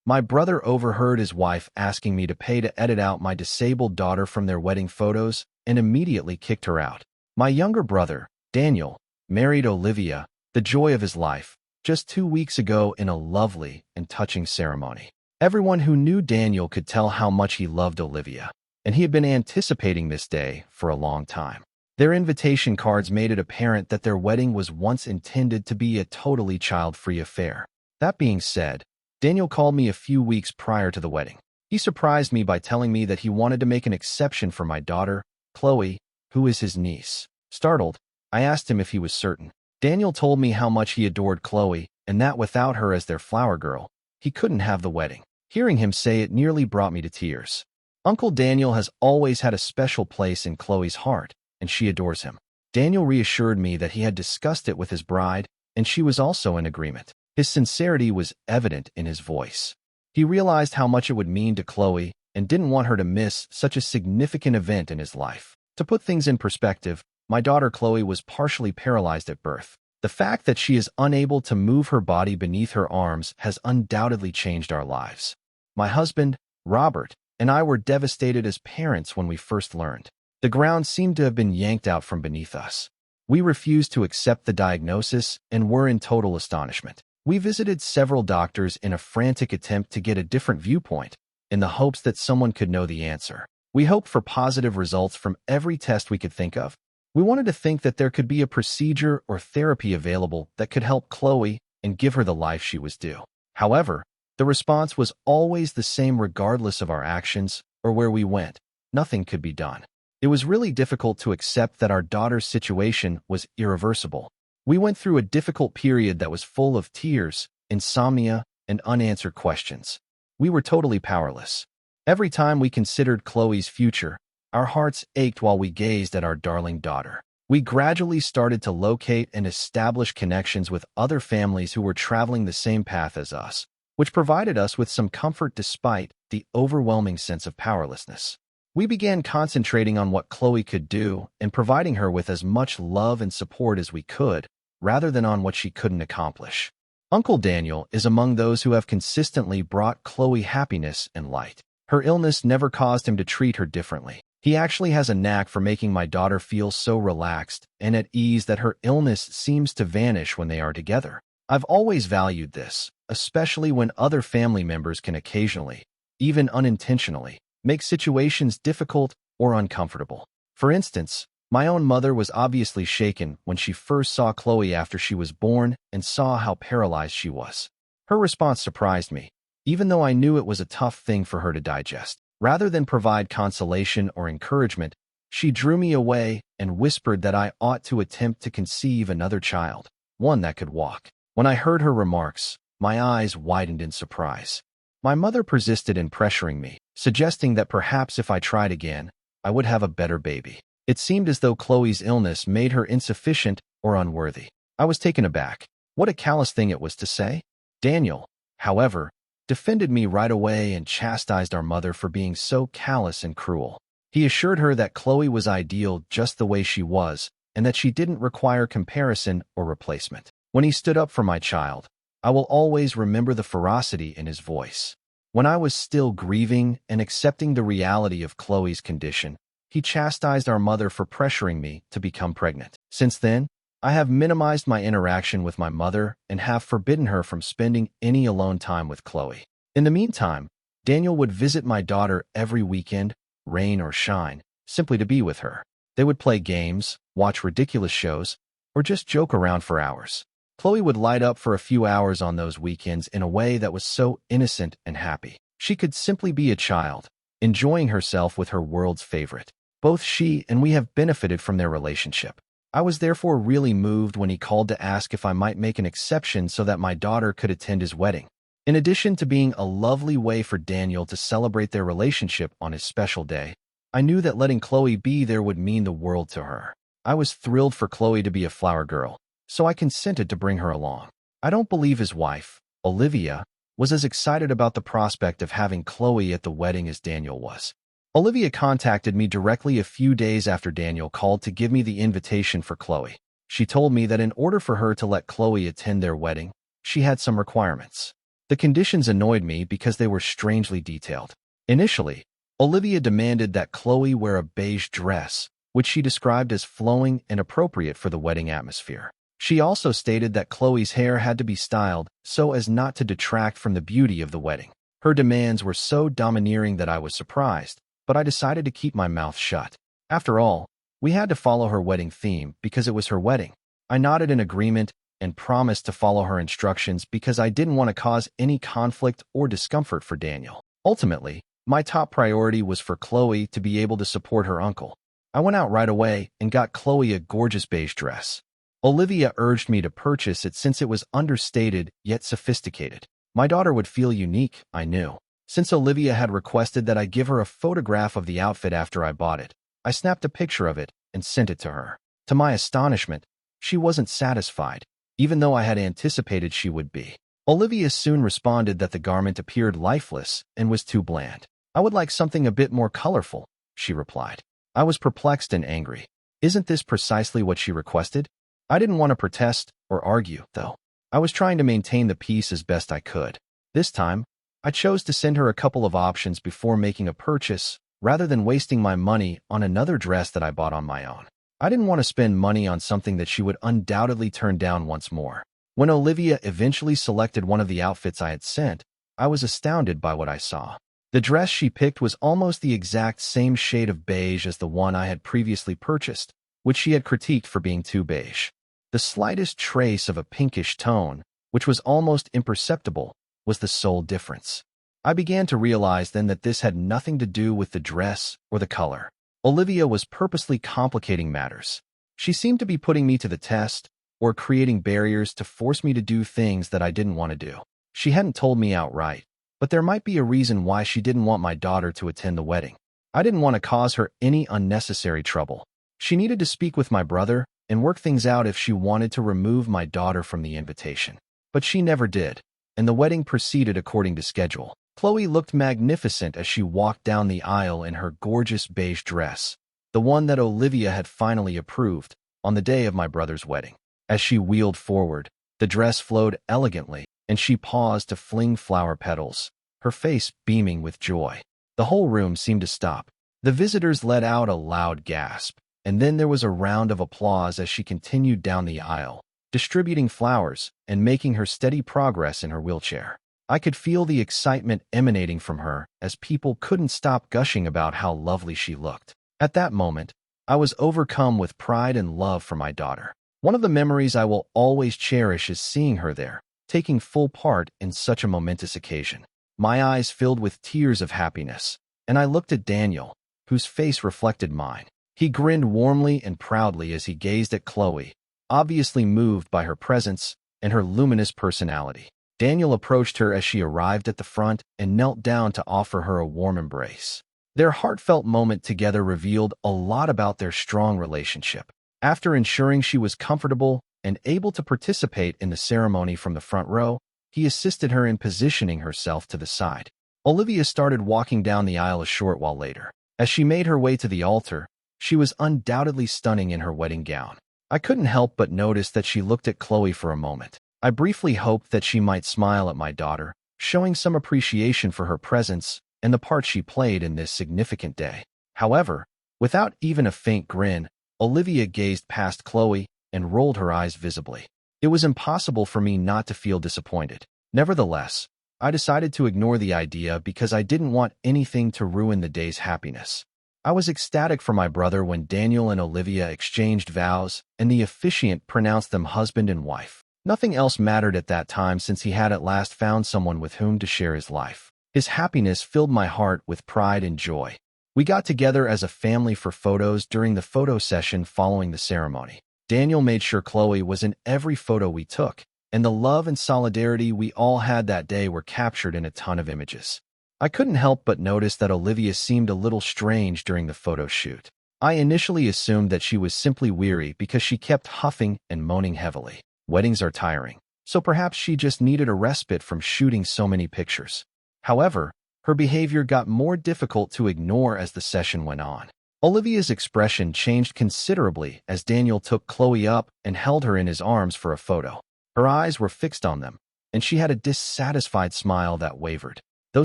My brother overheard his wife asking me to pay to edit out my disabled daughter from their wedding photos and immediately kicked her out. My younger brother, Daniel, married Olivia, the joy of his life, just 2 weeks ago in a lovely and touching ceremony. Everyone who knew Daniel could tell how much he loved Olivia, and he had been anticipating this day for a long time. Their invitation cards made it apparent that their wedding was once intended to be a totally child-free affair. That being said, Daniel called me a few weeks prior to the wedding. He surprised me by telling me that he wanted to make an exception for my daughter, Chloe, who is his niece. Startled, I asked him if he was certain. Daniel told me how much he adored Chloe and that without her as their flower girl, he couldn't have the wedding. Hearing him say it nearly brought me to tears. Uncle Daniel has always had a special place in Chloe's heart, and she adores him. Daniel reassured me that he had discussed it with his bride, and she was also in agreement. His sincerity was evident in his voice. He realized how much it would mean to Chloe and didn't want her to miss such a significant event in his life. To put things in perspective, my daughter Chloe was partially paralyzed at birth. The fact that she is unable to move her body beneath her arms has undoubtedly changed our lives. My husband, Robert, and I were devastated as parents when we first learned. The ground seemed to have been yanked out from beneath us. We refused to accept the diagnosis and were in total astonishment. We visited several doctors in a frantic attempt to get a different viewpoint, in the hopes that someone could know the answer. We hoped for positive results from every test we could think of. We wanted to think that there could be a procedure or therapy available that could help Chloe and give her the life she was due. However, the response was always the same regardless of our actions or where we went. Nothing could be done. It was really difficult to accept that our daughter's situation was irreversible. We went through a difficult period that was full of tears, insomnia, and unanswered questions. We were totally powerless. Every time we considered Chloe's future, our hearts ached while we gazed at our darling daughter. We gradually started to locate and establish connections with other families who were traveling the same path as us, which provided us with some comfort despite the overwhelming sense of powerlessness. We began concentrating on what Chloe could do and providing her with as much love and support as we could, rather than on what she couldn't accomplish. Uncle Daniel is among those who have consistently brought Chloe happiness and light. Her illness never caused him to treat her differently. He actually has a knack for making my daughter feel so relaxed and at ease that her illness seems to vanish when they are together. I've always valued this, especially when other family members can occasionally, even unintentionally, make situations difficult or uncomfortable. For instance, my own mother was obviously shaken when she first saw Chloe after she was born and saw how paralyzed she was. Her response surprised me, even though I knew it was a tough thing for her to digest. Rather than provide consolation or encouragement, she drew me away and whispered that I ought to attempt to conceive another child, one that could walk. When I heard her remarks, my eyes widened in surprise. My mother persisted in pressuring me, suggesting that perhaps if I tried again, I would have a better baby. It seemed as though Chloe's illness made her insufficient or unworthy. I was taken aback. What a callous thing it was to say. Daniel, however, defended me right away and chastised our mother for being so callous and cruel. He assured her that Chloe was ideal just the way she was and that she didn't require comparison or replacement. When he stood up for my child, I will always remember the ferocity in his voice. When I was still grieving and accepting the reality of Chloe's condition, he chastised our mother for pressuring me to become pregnant. Since then, I have minimized my interaction with my mother and have forbidden her from spending any alone time with Chloe. In the meantime, Daniel would visit my daughter every weekend, rain or shine, simply to be with her. They would play games, watch ridiculous shows, or just joke around for hours. Chloe would light up for a few hours on those weekends in a way that was so innocent and happy. She could simply be a child, enjoying herself with her world's favorite. Both she and we have benefited from their relationship. I was therefore really moved when he called to ask if I might make an exception so that my daughter could attend his wedding. In addition to being a lovely way for Daniel to celebrate their relationship on his special day, I knew that letting Chloe be there would mean the world to her. I was thrilled for Chloe to be a flower girl, so I consented to bring her along. I don't believe his wife, Olivia, was as excited about the prospect of having Chloe at the wedding as Daniel was. Olivia contacted me directly a few days after Daniel called to give me the invitation for Chloe. She told me that in order for her to let Chloe attend their wedding, she had some requirements. The conditions annoyed me because they were strangely detailed. Initially, Olivia demanded that Chloe wear a beige dress, which she described as flowing and appropriate for the wedding atmosphere. She also stated that Chloe's hair had to be styled so as not to detract from the beauty of the wedding. Her demands were so domineering that I was surprised, but I decided to keep my mouth shut. After all, we had to follow her wedding theme because it was her wedding. I nodded in agreement and promised to follow her instructions because I didn't want to cause any conflict or discomfort for Daniel. Ultimately, my top priority was for Chloe to be able to support her uncle. I went out right away and got Chloe a gorgeous beige dress. Olivia urged me to purchase it since it was understated yet sophisticated. My daughter would feel unique, I knew. Since Olivia had requested that I give her a photograph of the outfit after I bought it, I snapped a picture of it and sent it to her. To my astonishment, she wasn't satisfied, even though I had anticipated she would be. Olivia soon responded that the garment appeared lifeless and was too bland. "I would like something a bit more colorful," she replied. I was perplexed and angry. Isn't this precisely what she requested? I didn't want to protest or argue, though. I was trying to maintain the peace as best I could. This time, I chose to send her a couple of options before making a purchase, rather than wasting my money on another dress that I bought on my own. I didn't want to spend money on something that she would undoubtedly turn down once more. When Olivia eventually selected one of the outfits I had sent, I was astounded by what I saw. The dress she picked was almost the exact same shade of beige as the one I had previously purchased, which she had critiqued for being too beige. The slightest trace of a pinkish tone, which was almost imperceptible, was the sole difference. I began to realize then that this had nothing to do with the dress or the color. Olivia was purposely complicating matters. She seemed to be putting me to the test or creating barriers to force me to do things that I didn't want to do. She hadn't told me outright, but there might be a reason why she didn't want my daughter to attend the wedding. I didn't want to cause her any unnecessary trouble. She needed to speak with my brother and work things out if she wanted to remove my daughter from the invitation. But she never did, and the wedding proceeded according to schedule. Chloe looked magnificent as she walked down the aisle in her gorgeous beige dress, the one that Olivia had finally approved, on the day of my brother's wedding. As she wheeled forward, the dress flowed elegantly, and she paused to fling flower petals, her face beaming with joy. The whole room seemed to stop. The visitors let out a loud gasp, and then there was a round of applause as she continued down the aisle, distributing flowers and making her steady progress in her wheelchair. I could feel the excitement emanating from her as people couldn't stop gushing about how lovely she looked. At that moment, I was overcome with pride and love for my daughter. One of the memories I will always cherish is seeing her there, taking full part in such a momentous occasion. My eyes filled with tears of happiness, and I looked at Daniel, whose face reflected mine. He grinned warmly and proudly as he gazed at Chloe, obviously moved by her presence and her luminous personality. Daniel approached her as she arrived at the front and knelt down to offer her a warm embrace. Their heartfelt moment together revealed a lot about their strong relationship. After ensuring she was comfortable and able to participate in the ceremony from the front row, he assisted her in positioning herself to the side. Olivia started walking down the aisle a short while later. As she made her way to the altar, she was undoubtedly stunning in her wedding gown. I couldn't help but notice that she looked at Chloe for a moment. I briefly hoped that she might smile at my daughter, showing some appreciation for her presence and the part she played in this significant day. However, without even a faint grin, Olivia gazed past Chloe and rolled her eyes visibly. It was impossible for me not to feel disappointed. Nevertheless, I decided to ignore the idea because I didn't want anything to ruin the day's happiness. I was ecstatic for my brother when Daniel and Olivia exchanged vows and the officiant pronounced them husband and wife. Nothing else mattered at that time since he had at last found someone with whom to share his life. His happiness filled my heart with pride and joy. We got together as a family for photos during the photo session following the ceremony. Daniel made sure Chloe was in every photo we took, and the love and solidarity we all had that day were captured in a ton of images. I couldn't help but notice that Olivia seemed a little strange during the photo shoot. I initially assumed that she was simply weary because she kept huffing and moaning heavily. Weddings are tiring, so perhaps she just needed a respite from shooting so many pictures. However, her behavior got more difficult to ignore as the session went on. Olivia's expression changed considerably as Daniel took Chloe up and held her in his arms for a photo. Her eyes were fixed on them, and she had a dissatisfied smile that wavered. Though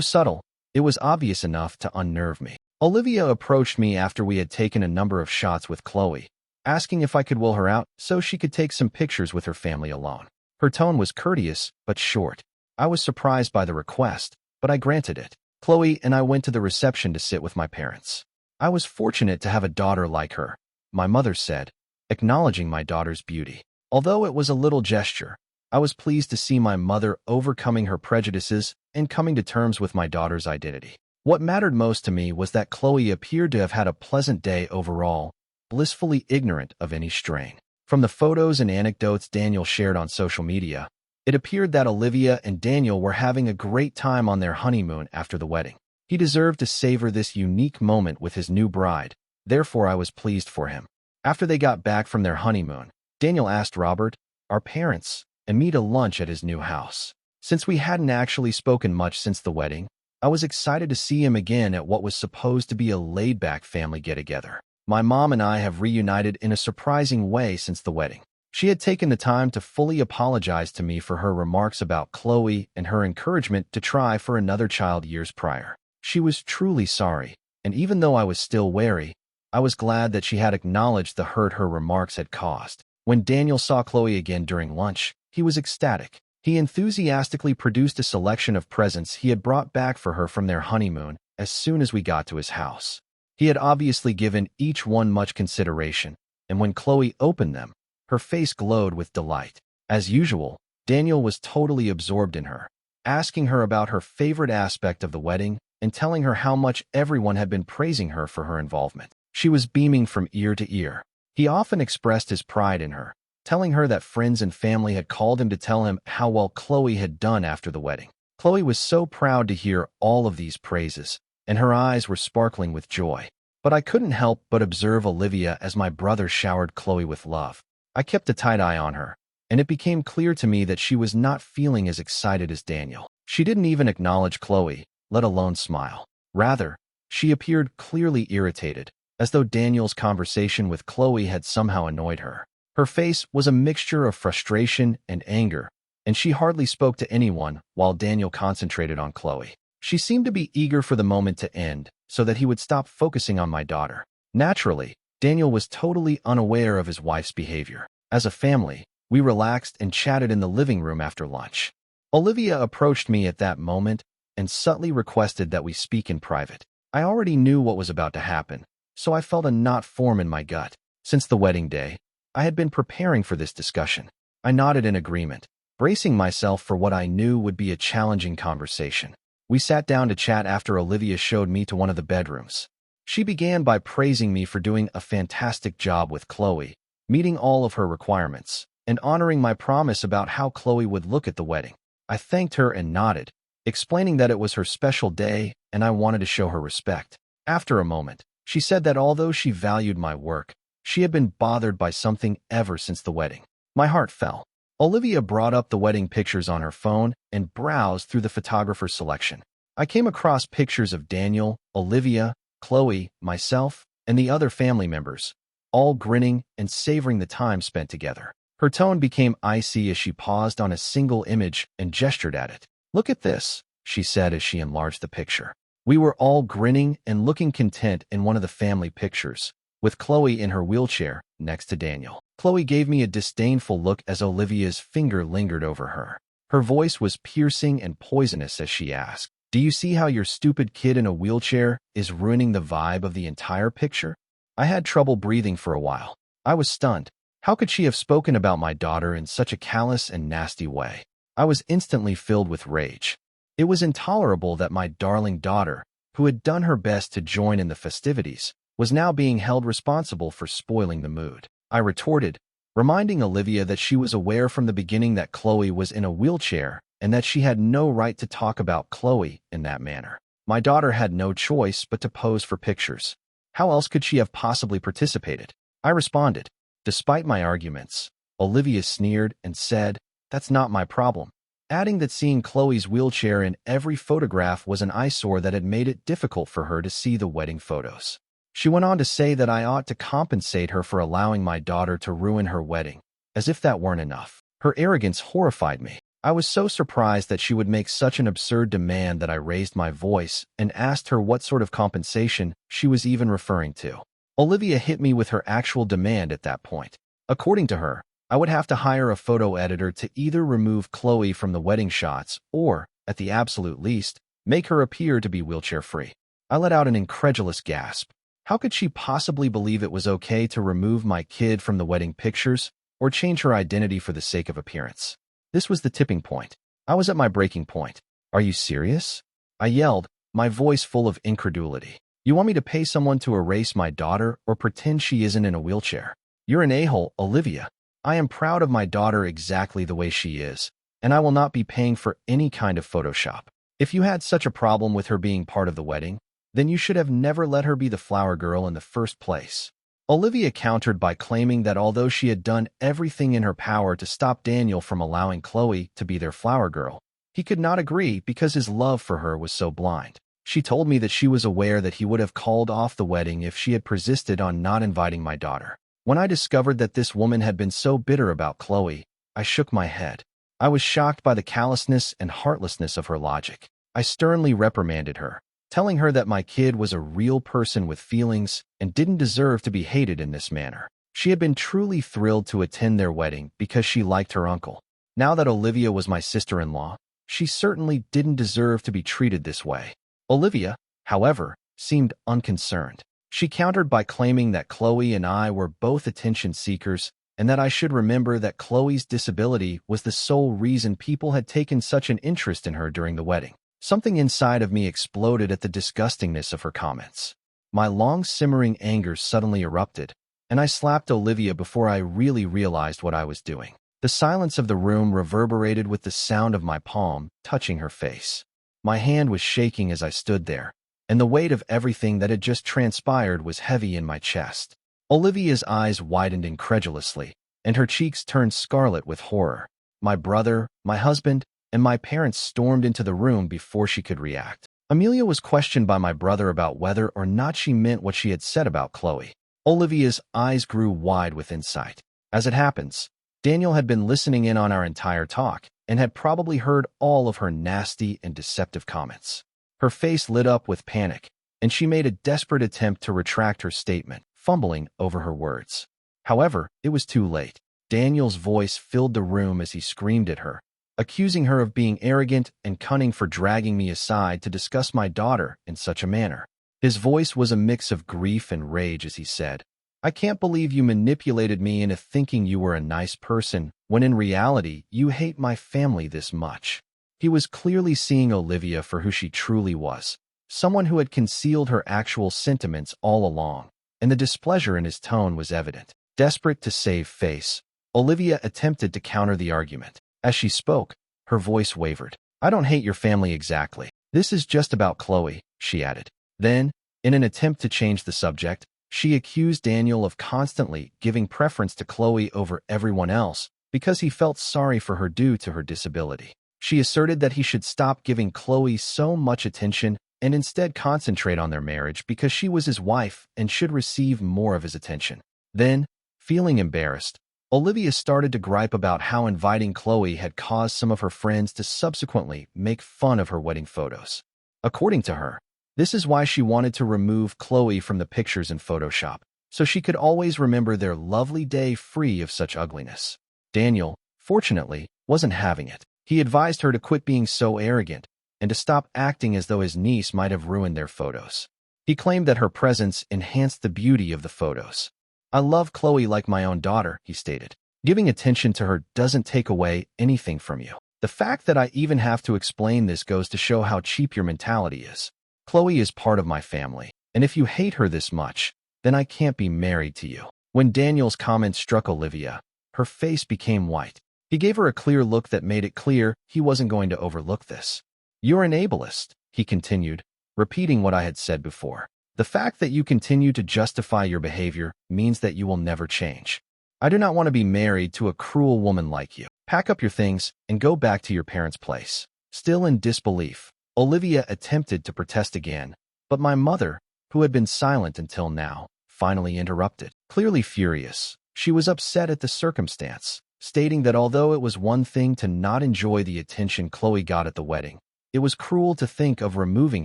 subtle, it was obvious enough to unnerve me. Olivia approached me after we had taken a number of shots with Chloe, asking if I could will her out so she could take some pictures with her family alone. Her tone was courteous but short. I was surprised by the request, but I granted it. Chloe and I went to the reception to sit with my parents. I was fortunate to have a daughter like her, my mother said, acknowledging my daughter's beauty. Although it was a little gesture, I was pleased to see my mother overcoming her prejudices and coming to terms with my daughter's identity. What mattered most to me was that Chloe appeared to have had a pleasant day overall, blissfully ignorant of any strain. From the photos and anecdotes Daniel shared on social media, it appeared that Olivia and Daniel were having a great time on their honeymoon after the wedding. He deserved to savor this unique moment with his new bride, therefore I was pleased for him. After they got back from their honeymoon, Daniel asked Robert, our parents, and me to lunch at his new house. Since we hadn't actually spoken much since the wedding, I was excited to see him again at what was supposed to be a laid-back family get-together. My mom and I have reunited in a surprising way since the wedding. She had taken the time to fully apologize to me for her remarks about Chloe and her encouragement to try for another child years prior. She was truly sorry, and even though I was still wary, I was glad that she had acknowledged the hurt her remarks had caused. When Daniel saw Chloe again during lunch, he was ecstatic. He enthusiastically produced a selection of presents he had brought back for her from their honeymoon as soon as we got to his house. He had obviously given each one much consideration, and when Chloe opened them, her face glowed with delight. As usual, Daniel was totally absorbed in her, asking her about her favorite aspect of the wedding and telling her how much everyone had been praising her for her involvement. She was beaming from ear to ear. He often expressed his pride in her, telling her that friends and family had called him to tell him how well Chloe had done after the wedding. Chloe was so proud to hear all of these praises, and her eyes were sparkling with joy. But I couldn't help but observe Olivia as my brother showered Chloe with love. I kept a tight eye on her, and it became clear to me that she was not feeling as excited as Daniel. She didn't even acknowledge Chloe, let alone smile. Rather, she appeared clearly irritated, as though Daniel's conversation with Chloe had somehow annoyed her. Her face was a mixture of frustration and anger, and she hardly spoke to anyone while Daniel concentrated on Chloe. She seemed to be eager for the moment to end so that he would stop focusing on my daughter. Naturally, Daniel was totally unaware of his wife's behavior. As a family, we relaxed and chatted in the living room after lunch. Olivia approached me at that moment and subtly requested that we speak in private. I already knew what was about to happen, so I felt a knot form in my gut. Since the wedding day, I had been preparing for this discussion. I nodded in agreement, bracing myself for what I knew would be a challenging conversation. We sat down to chat after Olivia showed me to one of the bedrooms. She began by praising me for doing a fantastic job with Chloe, meeting all of her requirements, and honoring my promise about how Chloe would look at the wedding. I thanked her and nodded, explaining that it was her special day and I wanted to show her respect. After a moment, she said that although she valued my work, she had been bothered by something ever since the wedding. My heart fell. Olivia brought up the wedding pictures on her phone and browsed through the photographer's selection. I came across pictures of Daniel, Olivia, Chloe, myself, and the other family members, all grinning and savoring the time spent together. Her tone became icy as she paused on a single image and gestured at it. "Look at this," she said as she enlarged the picture. We were all grinning and looking content in one of the family pictures, with Chloe in her wheelchair next to Daniel. Chloe gave me a disdainful look as Olivia's finger lingered over her. Her voice was piercing and poisonous as she asked, "Do you see how your stupid kid in a wheelchair is ruining the vibe of the entire picture?" I had trouble breathing for a while. I was stunned. How could she have spoken about my daughter in such a callous and nasty way? I was instantly filled with rage. It was intolerable that my darling daughter, who had done her best to join in the festivities, was now being held responsible for spoiling the mood. I retorted, reminding Olivia that she was aware from the beginning that Chloe was in a wheelchair and that she had no right to talk about Chloe in that manner. My daughter had no choice but to pose for pictures. How else could she have possibly participated? I responded. Despite my arguments, Olivia sneered and said, "That's not my problem," adding that seeing Chloe's wheelchair in every photograph was an eyesore that had made it difficult for her to see the wedding photos. She went on to say that I ought to compensate her for allowing my daughter to ruin her wedding, as if that weren't enough. Her arrogance horrified me. I was so surprised that she would make such an absurd demand that I raised my voice and asked her what sort of compensation she was even referring to. Olivia hit me with her actual demand at that point. According to her, I would have to hire a photo editor to either remove Chloe from the wedding shots or, at the absolute least, make her appear to be wheelchair-free. I let out an incredulous gasp. How could she possibly believe it was okay to remove my kid from the wedding pictures or change her identity for the sake of appearance? This was the tipping point. I was at my breaking point. Are you serious? I yelled, my voice full of incredulity. You want me to pay someone to erase my daughter or pretend she isn't in a wheelchair? You're an a-hole, Olivia. I am proud of my daughter exactly the way she is, and I will not be paying for any kind of Photoshop. If you had such a problem with her being part of the wedding, then you should have never let her be the flower girl in the first place. Olivia countered by claiming that although she had done everything in her power to stop Daniel from allowing Chloe to be their flower girl, he could not agree because his love for her was so blind. She told me that she was aware that he would have called off the wedding if she had persisted on not inviting my daughter. When I discovered that this woman had been so bitter about Chloe, I shook my head. I was shocked by the callousness and heartlessness of her logic. I sternly reprimanded her, telling her that my kid was a real person with feelings and didn't deserve to be hated in this manner. She had been truly thrilled to attend their wedding because she liked her uncle. Now that Olivia was my sister-in-law, she certainly didn't deserve to be treated this way. Olivia, however, seemed unconcerned. She countered by claiming that Chloe and I were both attention seekers and that I should remember that Chloe's disability was the sole reason people had taken such an interest in her during the wedding. Something inside of me exploded at the disgustingness of her comments. My long-simmering anger suddenly erupted, and I slapped Olivia before I really realized what I was doing. The silence of the room reverberated with the sound of my palm touching her face. My hand was shaking as I stood there, and the weight of everything that had just transpired was heavy in my chest. Olivia's eyes widened incredulously, and her cheeks turned scarlet with horror. My brother, my husband, and my parents stormed into the room before she could react. Amelia was questioned by my brother about whether or not she meant what she had said about Chloe. Olivia's eyes grew wide with insight. As it happens, Daniel had been listening in on our entire talk and had probably heard all of her nasty and deceptive comments. Her face lit up with panic, and she made a desperate attempt to retract her statement, fumbling over her words. However, it was too late. Daniel's voice filled the room as he screamed at her, accusing her of being arrogant and cunning for dragging me aside to discuss my daughter in such a manner. His voice was a mix of grief and rage as he said, I can't believe you manipulated me into thinking you were a nice person, when in reality you hate my family this much. He was clearly seeing Olivia for who she truly was, someone who had concealed her actual sentiments all along, and the displeasure in his tone was evident. Desperate to save face, Olivia attempted to counter the argument. As she spoke, her voice wavered. I don't hate your family exactly. This is just about Chloe, she added. Then, in an attempt to change the subject, she accused Daniel of constantly giving preference to Chloe over everyone else because he felt sorry for her due to her disability. She asserted that he should stop giving Chloe so much attention and instead concentrate on their marriage because she was his wife and should receive more of his attention. Then, feeling embarrassed, Olivia started to gripe about how inviting Chloe had caused some of her friends to subsequently make fun of her wedding photos. According to her, this is why she wanted to remove Chloe from the pictures in Photoshop, so she could always remember their lovely day free of such ugliness. Daniel, fortunately, wasn't having it. He advised her to quit being so arrogant and to stop acting as though his niece might have ruined their photos. He claimed that her presence enhanced the beauty of the photos. I love Chloe like my own daughter, he stated. Giving attention to her doesn't take away anything from you. The fact that I even have to explain this goes to show how cheap your mentality is. Chloe is part of my family, and if you hate her this much, then I can't be married to you. When Daniel's comment struck Olivia, her face became white. He gave her a clear look that made it clear he wasn't going to overlook this. You're an ableist, he continued, repeating what I had said before. The fact that you continue to justify your behavior means that you will never change. I do not want to be married to a cruel woman like you. Pack up your things and go back to your parents' place. Still in disbelief, Olivia attempted to protest again, but my mother, who had been silent until now, finally interrupted. Clearly furious, she was upset at the circumstance. stating that although it was one thing to not enjoy the attention Chloe got at the wedding, it was cruel to think of removing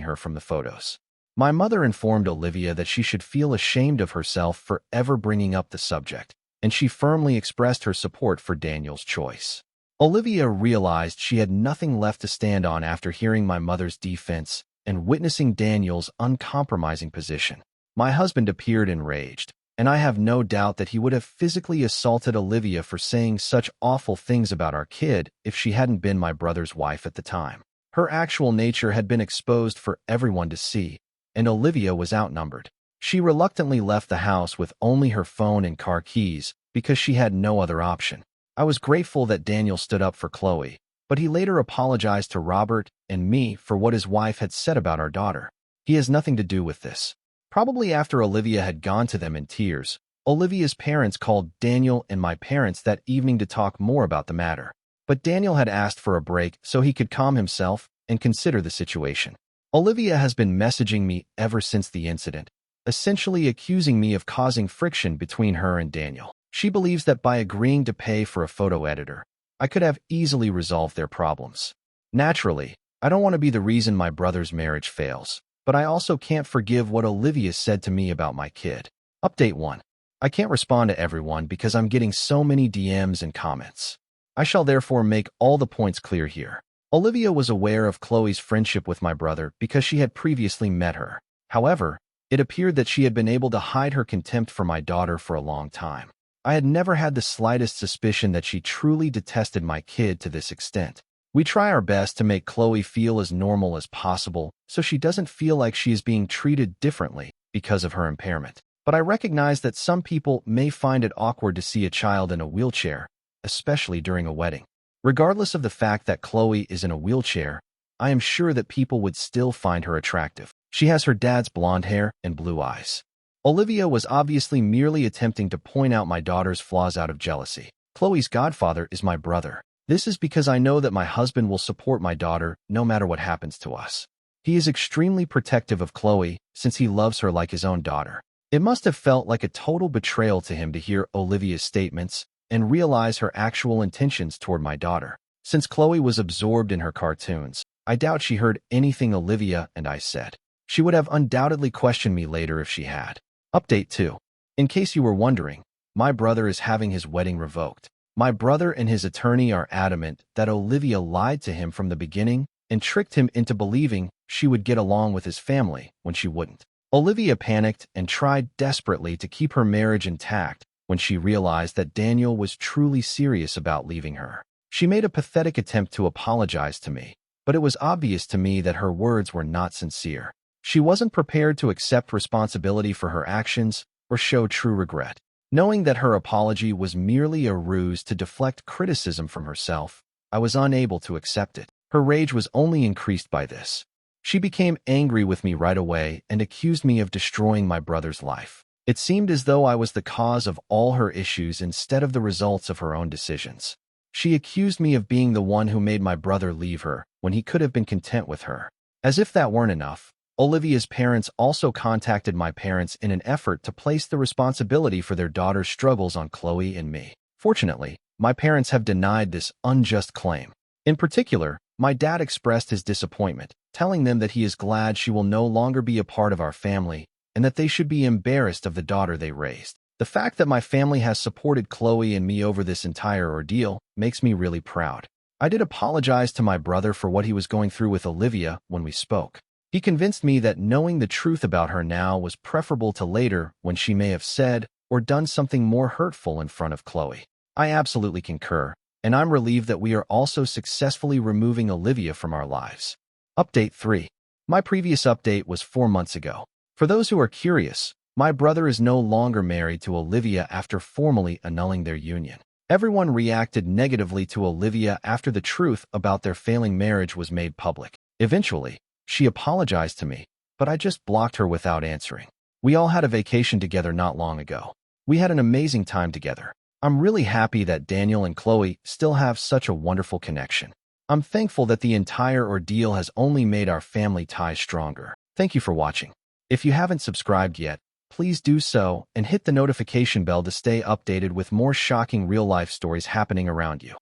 her from the photos. My mother informed Olivia that she should feel ashamed of herself for ever bringing up the subject, and she firmly expressed her support for Daniel's choice. Olivia realized she had nothing left to stand on after hearing my mother's defense and witnessing Daniel's uncompromising position. My husband appeared enraged, and I have no doubt that he would have physically assaulted Olivia for saying such awful things about our kid if she hadn't been my brother's wife at the time. Her actual nature had been exposed for everyone to see, and Olivia was outnumbered. She reluctantly left the house with only her phone and car keys because she had no other option. I was grateful that Daniel stood up for Chloe, but he later apologized to Robert and me for what his wife had said about our daughter. He has nothing to do with this. Probably after Olivia had gone to them in tears, Olivia's parents called Daniel and my parents that evening to talk more about the matter. But Daniel had asked for a break so he could calm himself and consider the situation. Olivia has been messaging me ever since the incident, essentially accusing me of causing friction between her and Daniel. She believes that by agreeing to pay for a photo editor, I could have easily resolved their problems. Naturally, I don't want to be the reason my brother's marriage fails, but I also can't forgive what Olivia said to me about my kid. Update 1. I can't respond to everyone because I'm getting so many DMs and comments. I shall therefore make all the points clear here. Olivia was aware of Chloe's friendship with my brother because she had previously met her. However, it appeared that she had been able to hide her contempt for my daughter for a long time. I had never had the slightest suspicion that she truly detested my kid to this extent. We try our best to make Chloe feel as normal as possible so she doesn't feel like she is being treated differently because of her impairment. But I recognize that some people may find it awkward to see a child in a wheelchair, especially during a wedding. Regardless of the fact that Chloe is in a wheelchair, I am sure that people would still find her attractive. She has her dad's blonde hair and blue eyes. Olivia was obviously merely attempting to point out my daughter's flaws out of jealousy. Chloe's godfather is my brother. This is because I know that my husband will support my daughter no matter what happens to us. He is extremely protective of Chloe since he loves her like his own daughter. It must have felt like a total betrayal to him to hear Olivia's statements and realize her actual intentions toward my daughter. Since Chloe was absorbed in her cartoons, I doubt she heard anything Olivia and I said. She would have undoubtedly questioned me later if she had. Update 2. In case you were wondering, my brother is having his wedding revoked. My brother and his attorney are adamant that Olivia lied to him from the beginning and tricked him into believing she would get along with his family when she wouldn't. Olivia panicked and tried desperately to keep her marriage intact when she realized that Daniel was truly serious about leaving her. She made a pathetic attempt to apologize to me, but it was obvious to me that her words were not sincere. She wasn't prepared to accept responsibility for her actions or show true regret. Knowing that her apology was merely a ruse to deflect criticism from herself, I was unable to accept it. Her rage was only increased by this. She became angry with me right away and accused me of destroying my brother's life. It seemed as though I was the cause of all her issues instead of the results of her own decisions. She accused me of being the one who made my brother leave her when he could have been content with her. As if that weren't enough, Olivia's parents also contacted my parents in an effort to place the responsibility for their daughter's struggles on Chloe and me. Fortunately, my parents have denied this unjust claim. In particular, my dad expressed his disappointment, telling them that he is glad she will no longer be a part of our family and that they should be embarrassed of the daughter they raised. The fact that my family has supported Chloe and me over this entire ordeal makes me really proud. I did apologize to my brother for what he was going through with Olivia when we spoke. He convinced me that knowing the truth about her now was preferable to later when she may have said or done something more hurtful in front of Chloe. I absolutely concur, and I'm relieved that we are also successfully removing Olivia from our lives. Update 3. My previous update was 4 months ago. For those who are curious, my brother is no longer married to Olivia after formally annulling their union. Everyone reacted negatively to Olivia after the truth about their failing marriage was made public. Eventually, she apologized to me, but I just blocked her without answering. We all had a vacation together not long ago. We had an amazing time together. I'm really happy that Daniel and Chloe still have such a wonderful connection. I'm thankful that the entire ordeal has only made our family ties stronger. Thank you for watching. If you haven't subscribed yet, please do so and hit the notification bell to stay updated with more shocking real-life stories happening around you.